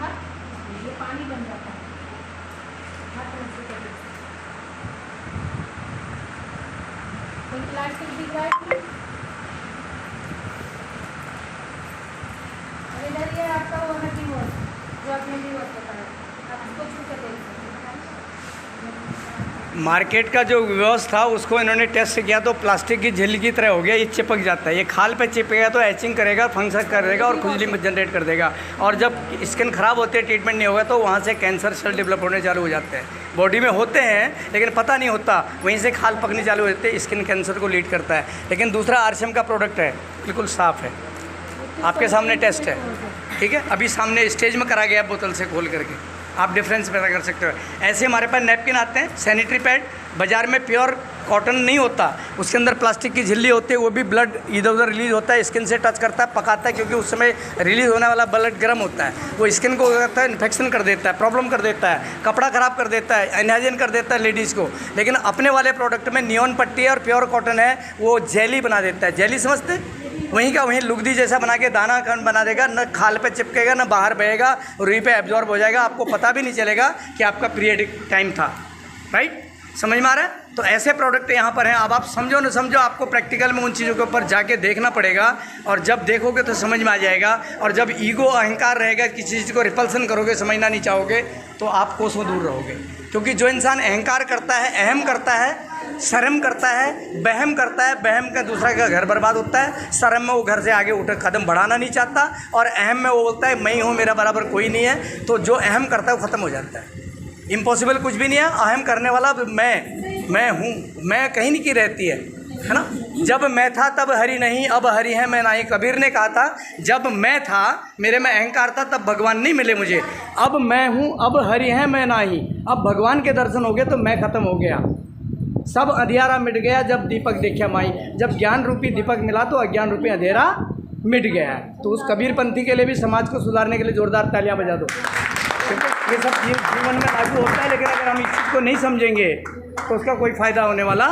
था, ये पानी बन जाता है। कोई प्लास्टिक दिख रहा है? और इधर ये आपका वो है कीवर्ड जो आपने कीवर्ड बताया, आप इसको छू के देख सकते हैं। मार्केट का जो व्यवस्था उसको इन्होंने टेस्ट किया तो प्लास्टिक की झिल्ली की तरह हो गया, ये चिपक जाता है। ये खाल पे चिपकेगा तो एचिंग करेगा, फंक्शन करेगा और खुजली में जनरेट कर देगा। और जब स्किन ख़राब होती है, ट्रीटमेंट नहीं होगा, तो वहाँ से कैंसर सेल डेवलप होने चालू हो जाते हैं। बॉडी में होते हैं लेकिन पता नहीं होता, वहीं से खाल पकने चालू हो जाते हैं, स्किन कैंसर को लीड करता है। लेकिन दूसरा आरसीएम का प्रोडक्ट है, बिल्कुल साफ़ है, आपके सामने टेस्ट है, ठीक है, अभी सामने स्टेज में करा गया बोतल से खोल करके, आप डिफरेंस पता कर सकते हो। ऐसे हमारे पास नैपकिन आते हैं, सैनिटरी पैड, बाज़ार में प्योर कॉटन नहीं होता, उसके अंदर प्लास्टिक की झिल्ली होती है, वो भी ब्लड इधर उधर रिलीज़ होता है, स्किन से टच करता है, पकाता है, क्योंकि उस समय रिलीज़ होने वाला ब्लड गर्म होता है, वो स्किन को करता है, इन्फेक्शन कर देता है, प्रॉब्लम कर देता है, कपड़ा ख़राब कर देता है, अनहाइजीन कर देता है लेडीज़ को। लेकिन अपने वाले प्रोडक्ट में नियॉन पट्टी है और प्योर कॉटन है, वो जेली बना देता है। जेली समझते, वहीं का वहीं लुगदी जैसा बना के दाना खंड बना देगा, न खाल पे चिपकेगा न बाहर बहेगा, रुई पे एब्जॉर्ब हो जाएगा, आपको पता भी नहीं चलेगा कि आपका पीरियड टाइम था। राइट, समझ में आ रहा है? तो ऐसे प्रोडक्ट यहाँ पर हैं। अब आप समझो न समझो, आपको प्रैक्टिकल में उन चीज़ों के ऊपर जाके देखना पड़ेगा, और जब देखोगे तो समझ में आ जाएगा। और जब ईगो अहंकार रहेगा, किसी चीज़ को रिपल्सन करोगे, समझना नहीं चाहोगे, तो आप कोसों दूर रहोगे। क्योंकि जो इंसान अहंकार करता है, अहम करता है, शर्म करता है, बहम करता है, बहम का दूसरा का घर बर्बाद होता है, शर्म में वो घर से आगे उठ कदम बढ़ाना नहीं चाहता, और अहम में वो बोलता है मैं ही हूँ, मेरा बराबर कोई नहीं है। तो जो अहम करता है वो ख़त्म हो जाता है। इम्पॉसिबल कुछ भी नहीं है, अहम करने वाला मैं हूँ, मैं कहीं नहीं की रहती है ना। जब मैं था तब हरि नहीं, अब हरि है मैं नहीं। कबीर ने कहा था, जब मैं था, मेरे में अहंकार था, तब भगवान नहीं मिले मुझे। अब मैं हूँ, अब हरि है मैं नहीं। अब भगवान के दर्शन हो गए तो मैं ख़त्म हो गया, सब अंधियारा मिट गया जब दीपक देखा माई। जब ज्ञान रूपी दीपक मिला तो अज्ञान रूपी अंधेरा मिट गया है। तो उस कबीर पंथी के लिए भी समाज को सुधारने के लिए जोरदार तालियां बजा दो। ये सब जीवन में लागू होता है, लेकिन अगर हम इस चीज़ को नहीं समझेंगे तो उसका कोई फ़ायदा होने वाला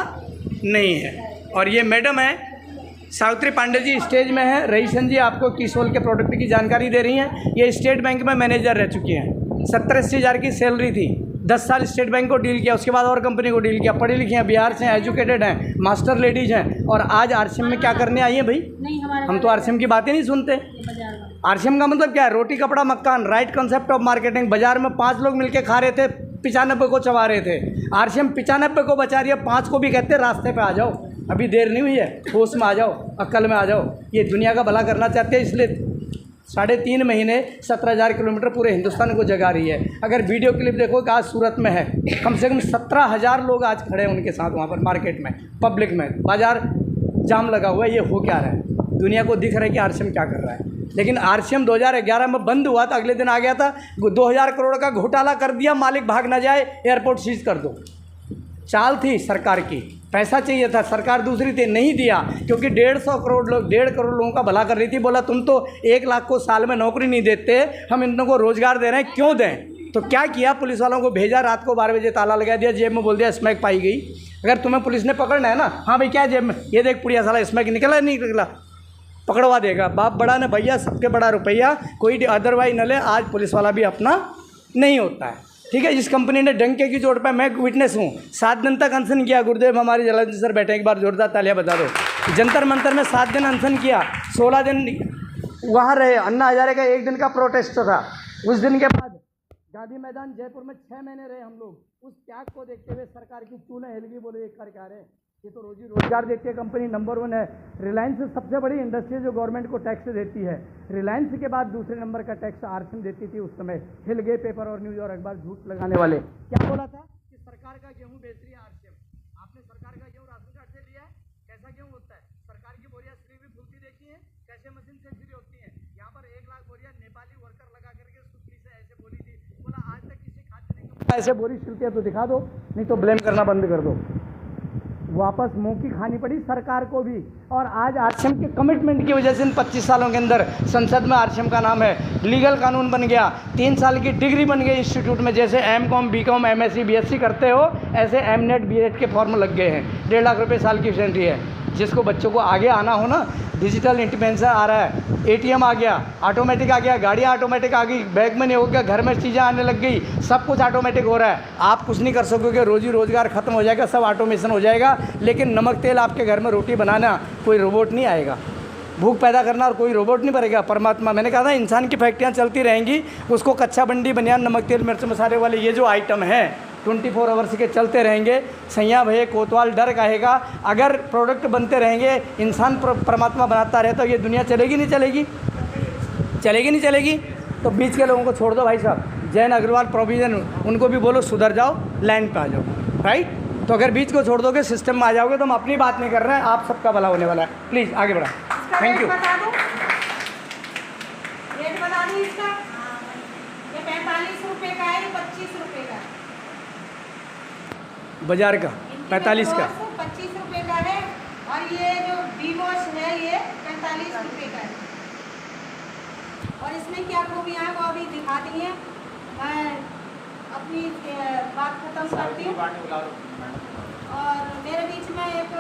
नहीं है। और ये मैडम है सावित्री पांडे जी, स्टेज में है। रईसन जी आपको किसोल के प्रोडक्ट की जानकारी दे रही हैं। ये स्टेट बैंक में मैनेजर रह चुकी हैं, 70-80 हज़ार की सैलरी थी, 10 साल स्टेट बैंक को डील किया, उसके बाद और कंपनी को डील किया। पढ़ी लिखी हैं, बिहार से, एजुकेटेड हैं, मास्टर लेडीज़ हैं, और आज आरसीएम में क्या करने आई हैं भाई? हम तो आरसीएम की बातें नहीं सुनते। आरसीएम का मतलब क्या है? रोटी कपड़ा मकान, राइट कॉन्सेप्ट ऑफ मार्केटिंग। बाजार में 5 लोग मिलकर खा रहे थे, 95 को चबा रहे थे। आरसीएम 95 को बचा रही है, 5 को भी कहते हैं रास्ते पे आ जाओ, अभी देर नहीं हुई है, होश में आ जाओ, अक्ल में आ जाओ। ये दुनिया का भला करना चाहते हैं, इसलिए 3.5 महीने 17,000 किलोमीटर पूरे हिंदुस्तान को जगा रही है। अगर वीडियो क्लिप देखो कि आज सूरत में है, कम से कम 17,000 लोग आज खड़े हैं उनके साथ, वहाँ पर मार्केट में, पब्लिक में, बाजार जाम लगा हुआ है। ये हो क्या रहा है? दुनिया को दिख रहा है कि आरसीएम क्या कर रहा है। लेकिन आरसीएम 2011 में बंद हुआ था, अगले दिन आ गया था, 2000 करोड़ का घोटाला कर दिया, मालिक भाग ना जाए, एयरपोर्ट सीज कर दो। चाल थी सरकार की, पैसा चाहिए था, सरकार दूसरी थी, नहीं दिया, क्योंकि 150 करोड़ लोग, 1.5 करोड़ लोगों का भला कर रही थी। बोला तुम तो 1 लाख को साल में नौकरी नहीं देते, हम इन लोगों को रोजगार दे रहे हैं, क्यों दें? तो क्या किया, पुलिस वालों को भेजा, रात को 12 बजे ताला लगा दिया, जेब में बोल दिया स्मैक पाई गई। अगर तुम्हें पुलिस ने पकड़ना है ना, हाँ भाई क्या जेब में, ये देख पुड़िया साला स्मैक निकला नहीं निकला, पकड़वा देगा। बाप बड़ा ने भैया, सबके बड़ा रुपया, कोई अदरवाइज न ले। आज पुलिस वाला भी अपना नहीं होता है, ठीक है। इस कंपनी ने डंके की चोट पर, मैं विटनेस हूँ, 7 दिन तक अनशन किया। गुरुदेव हमारे जलालुद्दीन सर बैठे, एक बार जोरदार तालियां बता दो। जंतर मंतर में 7 दिन अनशन किया, 16 दिन वहाँ रहे। अन्ना हजारे का 1 दिन का प्रोटेस्ट था। उस दिन के बाद गांधी मैदान जयपुर में 6 महीने रहे हम लोग। उस त्याग को देखते हुए सरकार की चूल्हे हिल गई, बोले एक करके आ रहे, ये तो रोजी रोजगार देती है कंपनी, नंबर 1 है। रिलायंस सबसे बड़ी इंडस्ट्री जो गवर्नमेंट को टैक्स देती है। रिलायंस के बाद दूसरे नंबर का टैक्स आरसीएम देती थी। उस समय हिल गए पेपर और न्यूज़ और अखबार झूठ लगाने वाले। क्या बोला था कि सरकार का गेहूं बेच रही है आरसीएम। आपने सरकार का गेहूं राशन कार्ड से लिया है, कैसा गेहूं होता है? सरकार की बोरियां श्री भी फूलती देखी है, कैसे मशीन से फ्री होती है। यहाँ पर 1 लाख बोरियां नेपाली वर्कर लगा करके सुतली से ऐसे बोली थी। बोला आज तक किसी खाद्य निगम ऐसे बोरी सिलती है तो दिखा दो, नहीं तो ब्लेम करना बंद कर दो। वापस मुंह की खानी पड़ी सरकार को भी। और आज आरसीएम के कमिटमेंट की वजह से इन 25 सालों के अंदर संसद में आरसीएम का नाम है, लीगल कानून बन गया, 3 साल की डिग्री बन गई इंस्टीट्यूट में। जैसे एमकॉम, बीकॉम, एमएससी, बीएससी करते हो, ऐसे एमनेट, बीएड के फॉर्म लग गए हैं। 1.5 लाख रुपये साल की सैलरी है। जिसको बच्चों को आगे आना हो ना, डिजिटल इंडिपेंडेंस आ रहा है, एटीएम आ गया, ऑटोमेटिक आ गया, गाड़ियाँ ऑटोमेटिक आ गई, बैग में नहीं हो गया, घर में चीज़ें आने लग गई, सब कुछ ऑटोमेटिक हो रहा है। आप कुछ नहीं कर सकोगे, रोजी रोज़गार ख़त्म हो जाएगा, सब ऑटोमेशन हो जाएगा। लेकिन नमक तेल आपके घर में रोटी बनाना कोई रोबोट नहीं आएगा, भूख पैदा करना और कोई रोबोट नहीं भरेगा, परमात्मा। मैंने कहा था इंसान की फैक्ट्रियाँ चलती रहेंगी, उसको कच्चा बंडी बनियान नमक तेल मिर्च मसाले वाले ये जो आइटम हैं 24 आवर्स के चलते रहेंगे। सैया भये कोतवाल डर कहेगा। अगर प्रोडक्ट बनते रहेंगे, इंसान परमात्मा बनाता रहे, तो ये दुनिया चलेगी नहीं चलेगी? चलेगी नहीं चलेगी? तो बीच के लोगों को छोड़ दो भाई साहब, जैन अग्रवाल प्रोविज़न, उनको भी बोलो सुधर जाओ, लाइन पे आ जाओ, राइट। तो अगर बीच को छोड़ दोगे, सिस्टम में आ जाओगे, तो हम अपनी बात नहीं कर रहे हैं, आप सबका भला होने वाला है। प्लीज़ आगे बढ़ा। Thank you. बता दूं, रेट बता दूं इसका, ये 45 रुपये का है, ये 25 रुपये का है। बाजार का 45 का, 25 रुपये का है, और ये जो बीवॉश है ये 45 रुपये का है। और इसमें क्या खूबियाँ हैं वो अभी दिखा दी हैं। मैं अपनी बात खत्म करती हूँ। और मेरे बीच में एक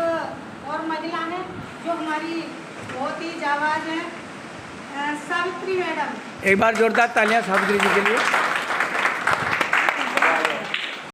और महिला है जो हमारी बहुत ही जाबाज है, सावित्री मैडम। एक बार जोरदार तालियां सावित्री जी के लिए।